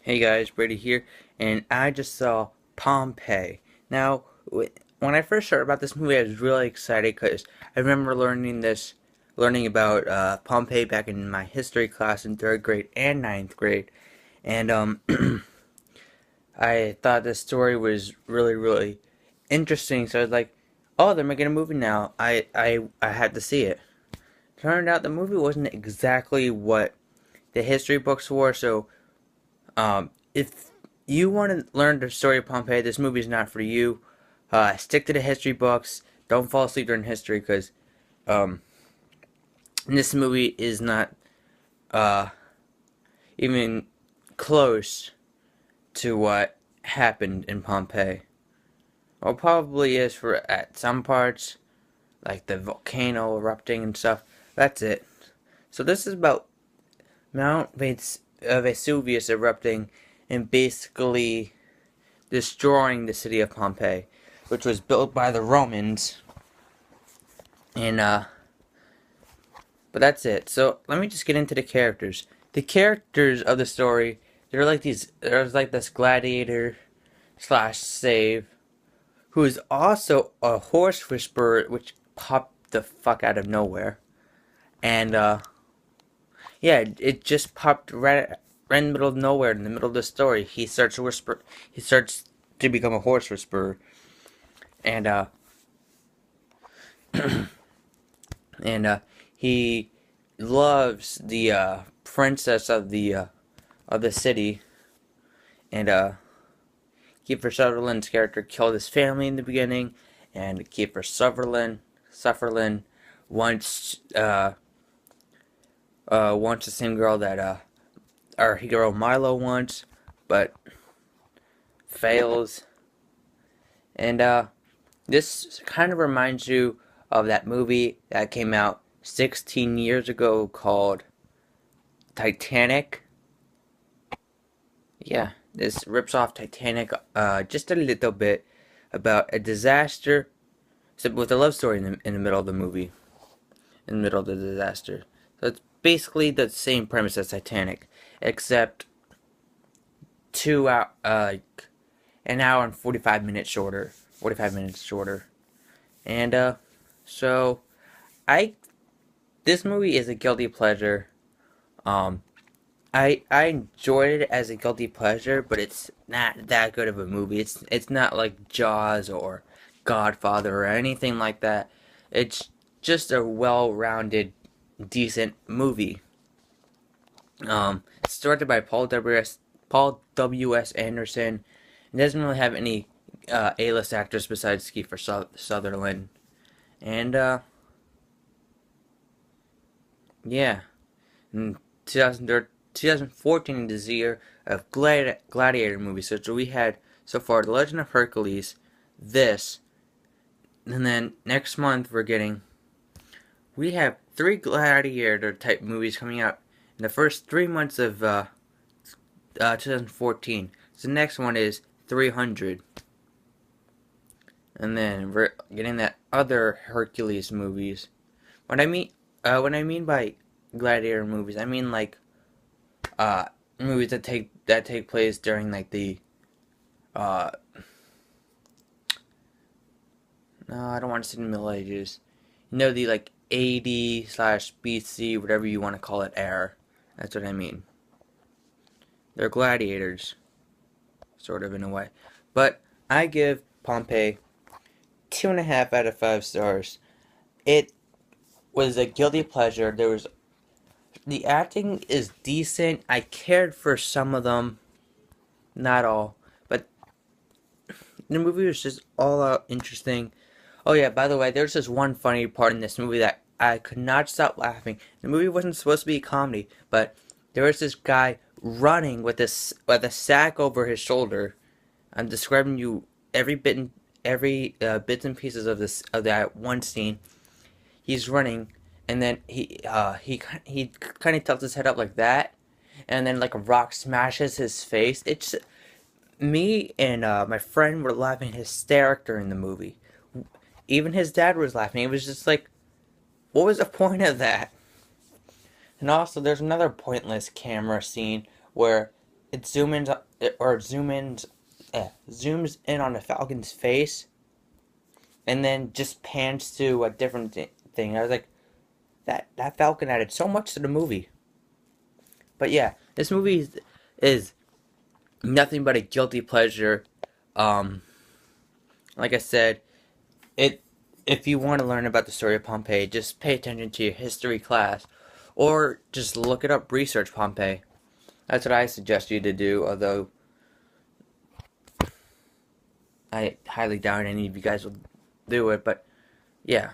Hey guys, Brady here, and I just saw Pompeii. Now, when I first heard about this movie, I was really excited because I remember learning about Pompeii back in my history class in third grade and ninth grade, and I thought the story was really interesting. So I was like, "Oh, they're making a movie now. I had to see it." Turned out the movie wasn't exactly what the history books were, so if you want to learn the story of Pompeii, this movie is not for you. Stick to the history books. Don't fall asleep during history because um, this movie is not uh, even close to what happened in Pompeii. Well, probably is for at some parts, like the volcano erupting and stuff. That's it. So this is about Mount Vesuvius erupting and basically destroying the city of Pompeii, which was built by the Romans. And but that's it. So let me just get into the characters. The characters of the story, there's like this gladiator slash slave who is also a horse whisperer, which popped the fuck out of nowhere. And yeah, it just popped right in the middle of nowhere, in the middle of the story. He starts to become a horse whisperer, and and he loves the princess of the city, and Kiefer Sutherland's character killed his family in the beginning, and Sutherland wants wants the same girl that our hero Milo wants, but fails, and this kind of reminds you of that movie that came out 16 years ago called Titanic. Yeah, this rips off Titanic just a little bit about a disaster, so with a love story in the middle of the movie, in the middle of the disaster. So it's basically the same premise as Titanic, except 2 hour, an hour and 45 minutes shorter. 45 minutes shorter. And so I this movie is a guilty pleasure. Um, I enjoyed it as a guilty pleasure, but it's not that good of a movie. It's not like Jaws or Godfather or anything like that. It's just a well-rounded, decent movie. It's directed by Paul W S Anderson. It doesn't really have any A-list actors besides Kiefer Sutherland, and yeah. In 2014 is the year of gladiator movies. So we had so far The Legend of Hercules, this, and then next month we have 3 gladiator type movies coming out in the first 3 months of 2014. So the next one is 300, and then we're getting that other Hercules movies. What I mean by gladiator movies, I mean like uh movies that take place during like the uh no, I don't want to say the Middle Ages. You know, the like AD slash BC, whatever you want to call it, era. That's what I mean. They're gladiators, sort of in a way. But I give Pompeii 2.5 out of 5 stars. It was a guilty pleasure. The acting is decent. I cared for some of them, not all, but the movie was just all out interesting. Oh yeah, by the way, there's this one funny part in this movie that I could not stop laughing. The movie wasn't supposed to be a comedy, but there was this guy running with a sack over his shoulder. I'm describing you every bits and pieces of this of that one scene. He's running, and then he kind of tilts his head up like that, and then like a rock smashes his face. It's me and my friend were laughing hysteric during the movie. Even his dad was laughing. It was just like, what was the point of that? And also, there's another pointless camera scene where it zooms in on the Falcon's face, and then just pans to a different thing. I was like, that Falcon added so much to the movie. But yeah, this movie is nothing but a guilty pleasure. Um, like I said, it if you want to learn about the story of Pompeii, just pay attention to your history class, or just look it up, research Pompeii. That's what I suggest you to do. Although I highly doubt any of you guys will do it, but yeah.